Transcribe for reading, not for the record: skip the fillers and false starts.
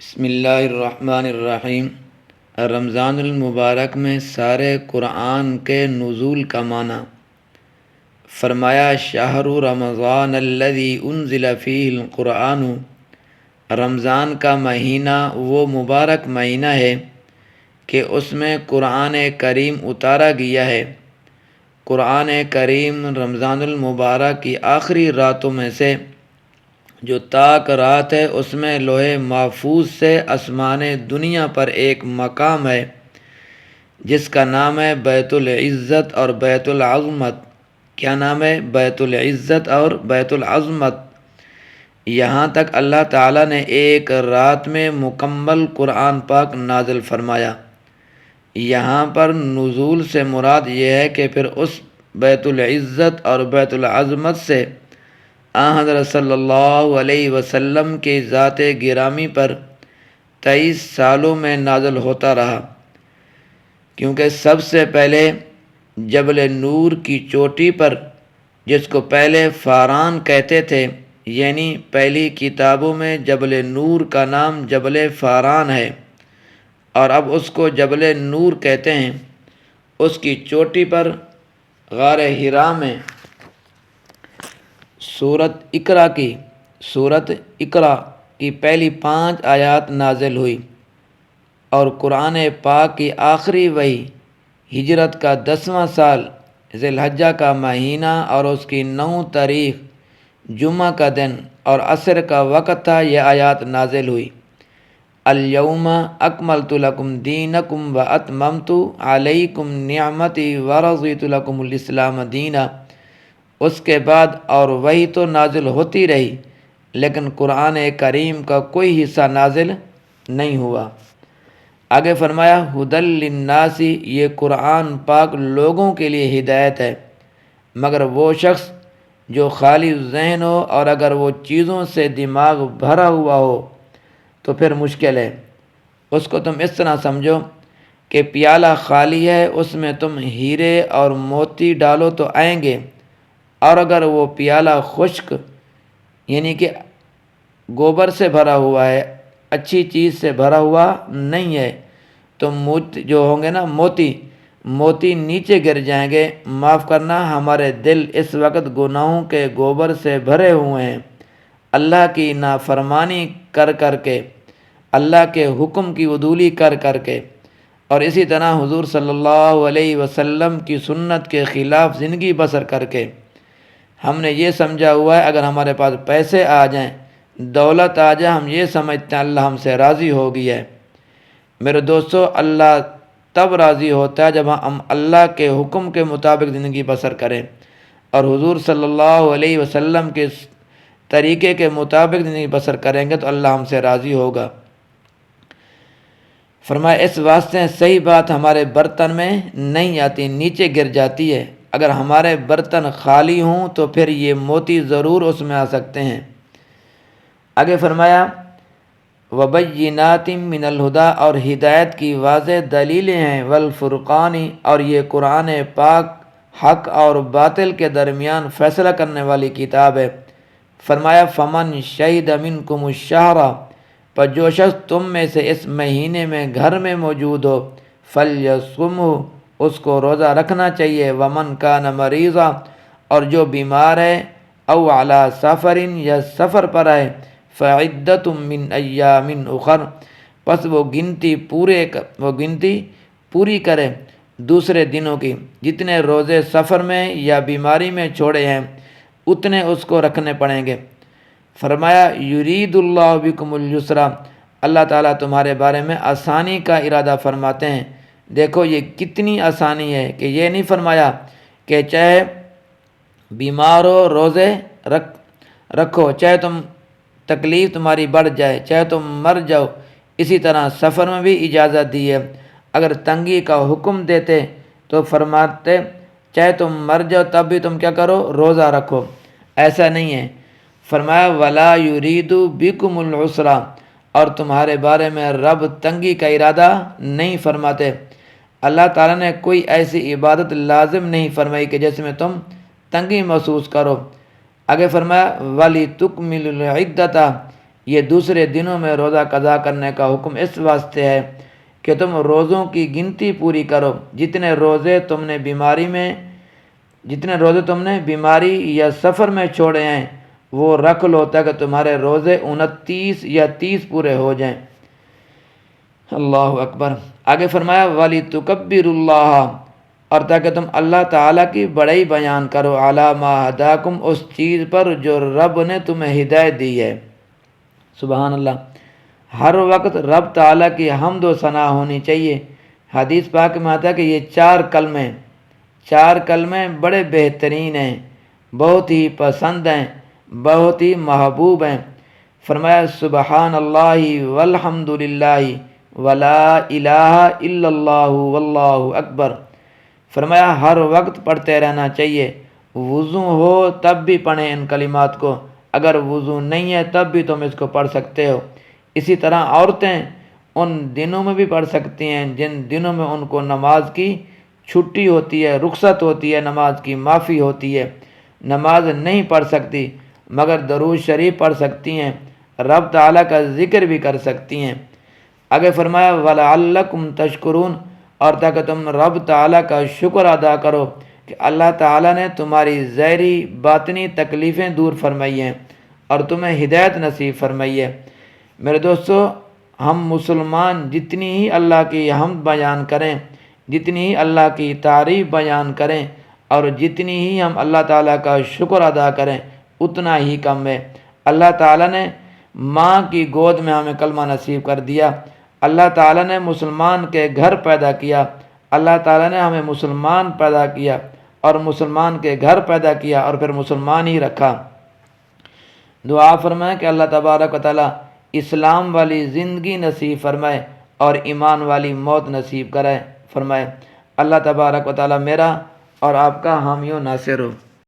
بسم اللہ الرحمن الرحیم۔ رمضان المبارک میں سارے قرآن کے نزول کا معنی فرمایا، شہر رمضان الذی انزل فیہ القرآن۔ رمضان کا مہینہ وہ مبارک مہینہ ہے کہ اس میں قرآن کریم اتارا گیا ہے۔ قرآن کریم رمضان المبارک کی آخری راتوں میں سے جو تاک رات ہے، اس میں لوح محفوظ سے آسمان دنیا پر ایک مقام ہے جس کا نام ہے بیت العزت اور بیت العظمت۔ کیا نام ہے؟ بیت العزت اور بیت العظمت۔ یہاں تک اللہ تعالیٰ نے ایک رات میں مکمل قرآن پاک نازل فرمایا۔ یہاں پر نزول سے مراد یہ ہے کہ پھر اس بیت العزت اور بیت العظمت سے حضرت صلی اللہ علیہ وسلم کی ذات گرامی پر 23 سالوں میں نازل ہوتا رہا، کیونکہ سب سے پہلے جبل نور کی چوٹی پر، جس کو پہلے فاران کہتے تھے، یعنی پہلی کتابوں میں جبل نور کا نام جبل فاران ہے اور اب اس کو جبل نور کہتے ہیں، اس کی چوٹی پر غار حرا میں سورت اقرا کی پہلی 5 آیات نازل ہوئی، اور قرآن پاک کی آخری وحی ہجرت کا 10واں سال ذی الحجہ کا مہینہ اور اس کی 9 تاریخ جمعہ کا دن اور عصر کا وقت تھا، یہ آیات نازل ہوئی۔ الیوم اکملت لکم دینکم واتممت علیکم نعمتی ورضیت لکم الاسلام دینا۔ اس کے بعد اور وہی تو نازل ہوتی رہی، لیکن قرآن کریم کا کوئی حصہ نازل نہیں ہوا۔ آگے فرمایا، ھدی للناس، یہ قرآن پاک لوگوں کے لیے ہدایت ہے، مگر وہ شخص جو خالی ذہن ہو اور اگر وہ چیزوں سے دماغ بھرا ہوا ہو تو پھر مشکل ہے۔ اس کو تم اس طرح سمجھو کہ پیالہ خالی ہے، اس میں تم ہیرے اور موتی ڈالو تو آئیں گے، اور اگر وہ پیالہ خشک یعنی کہ گوبر سے بھرا ہوا ہے، اچھی چیز سے بھرا ہوا نہیں ہے، تو جو ہوں گے نا موتی نیچے گر جائیں گے۔ معاف کرنا، ہمارے دل اس وقت گناہوں کے گوبر سے بھرے ہوئے ہیں، اللہ کی نافرمانی کر کر کے، اللہ کے حکم کی عدولی کر کر کے، اور اسی طرح حضور صلی اللہ علیہ وسلم کی سنت کے خلاف زندگی بسر کر کے ہم نے یہ سمجھا ہوا ہے اگر ہمارے پاس پیسے آ جائیں، دولت آ جائے، ہم یہ سمجھتے ہیں اللہ ہم سے راضی ہو گیا ہے۔ میرے دوستو، اللہ تب راضی ہوتا ہے جب ہم اللہ کے حکم کے مطابق زندگی بسر کریں اور حضور صلی اللہ علیہ وسلم کے طریقے کے مطابق زندگی بسر کریں گے تو اللہ ہم سے راضی ہوگا۔ فرمایا، اس واسطے صحیح بات ہمارے برتن میں نہیں آتی، نیچے گر جاتی ہے۔ اگر ہمارے برتن خالی ہوں تو پھر یہ موتی ضرور اس میں آ سکتے ہیں۔ آگے فرمایا، وَبَيِّنَاتٍ مِّنَ الْہُدیٰ، اور ہدایت کی واضح دلیلیں ہیں، وَالْفُرْقَانِ، اور یہ قرآن پاک حق اور باطل کے درمیان فیصلہ کرنے والی کتاب ہے۔ فرمایا، فَمَنْ شَهِدَ مِنْكُمُ الشَّهْرَ، پر جو شخص تم میں سے اس مہینے میں گھر میں موجود ہو، فَلْيَصُمْهُ، اس کو روزہ رکھنا چاہیے، وَمَنْ كَانَ مَرِيضًا، اور جو بیمار ہے، او عَلَىٰ سَفَرٍ، یا سفر پر ہے، فَعِدَّةٌ مِّنْ أَيَّامٍ أُخَرَ، پس وہ گنتی پوری کرے دوسرے دنوں کی، جتنے روزے سفر میں یا بیماری میں چھوڑے ہیں اتنے اس کو رکھنے پڑیں گے۔ فرمایا، یرید اللہ بکم الیسر، اللہ تعالیٰ تمہارے بارے میں آسانی کا ارادہ فرماتے ہیں۔ دیکھو یہ کتنی آسانی ہے کہ یہ نہیں فرمایا کہ چاہے بیمار ہو روزے رکھو، چاہے تکلیف تمہاری بڑھ جائے، چاہے تم مر جاؤ۔ اسی طرح سفر میں بھی اجازت دی ہے۔ اگر تنگی کا حکم دیتے تو فرماتے چاہے تم مر جاؤ تب بھی تم کیا کرو؟ روزہ رکھو۔ ایسا نہیں ہے۔ فرمایا، وَلَا يُرِيدُ بِكُمُ الْعُسْرَ، اور تمہارے بارے میں رب تنگی کا ارادہ نہیں فرماتے۔ اللہ تعالیٰ نے کوئی ایسی عبادت لازم نہیں فرمائی کہ جس میں تم تنگی محسوس کرو۔ آگے فرمایا، وَلِتُكْمِلُوا الْعِدَّةَ، یہ دوسرے دنوں میں روزہ قضا کرنے کا حکم اس واسطے ہے کہ تم روزوں کی گنتی پوری کرو، جتنے روزے تم نے بیماری یا سفر میں چھوڑے ہیں وہ رکھ لو تاکہ تمہارے روزے 29 یا 30 پورے ہو جائیں۔ اللہ اکبر۔ آگے فرمایا وَلِتُكَبِّرُوا اللَّهَ، اور تاکہ تم اللہ تعالیٰ کی بڑائی بیان کرو، عَلَىٰ مَا هَدَاكُمْ، اس چیز پر جو رب نے تمہیں ہدایت دی ہے۔ سبحان اللہ۔ ہر وقت رب تعالیٰ کی حمد و ثنا ہونی چاہیے۔ حدیث پاک میں آتا ہے کہ یہ چار کلمے بڑے بہترین ہیں، بہت ہی پسند ہیں، بہت ہی محبوب ہیں۔ فرمایا سبحان اللہ والحمد للہ ولا الہ الا اللہ واللہ اکبر۔ فرمایا ہر وقت پڑھتے رہنا چاہیے، وضو ہو تب بھی پڑھیں ان کلمات کو، اگر وضو نہیں ہے تب بھی تم اس کو پڑھ سکتے ہو۔ اسی طرح عورتیں ان دنوں میں بھی پڑھ سکتی ہیں جن دنوں میں ان کو نماز کی چھٹی ہوتی ہے، رخصت ہوتی ہے، نماز کی معافی ہوتی ہے۔ نماز نہیں پڑھ سکتی مگر درود شریف پڑھ سکتی ہیں، رب تعالیٰ کا ذکر بھی کر سکتی ہیں۔ آگے فرمایا وَلَعَلَّكُمْ تَشْكُرُونَ، اور تاکہ تم رب تعالیٰ کا شکر ادا کرو کہ اللہ تعالیٰ نے تمہاری ظاہری باطنی تکلیفیں دور فرمائی ہیں اور تمہیں ہدایت نصیب فرمائی ہے۔ میرے دوستو، ہم مسلمان جتنی ہی اللہ کی حمد بیان کریں، جتنی ہی اللہ کی تعریف بیان کریں اور جتنی ہی ہم اللہ تعالیٰ کا شکر ادا کریں اتنا ہی کم ہے۔ اللہ تعالیٰ نے ماں کی گود میں ہمیں کلمہ نصیب کر دیا، اللہ تعالیٰ نے مسلمان کے گھر پیدا کیا، اللہ تعالیٰ نے ہمیں مسلمان پیدا کیا اور مسلمان کے گھر پیدا کیا اور پھر مسلمان ہی رکھا۔ دعا فرمائیں کہ اللہ تبارک و تعالیٰ اسلام والی زندگی نصیب فرمائے اور ایمان والی موت نصیب فرمائے۔ اللہ تبارک و تعالیٰ میرا اور آپ کا حامی و ناصر ہو۔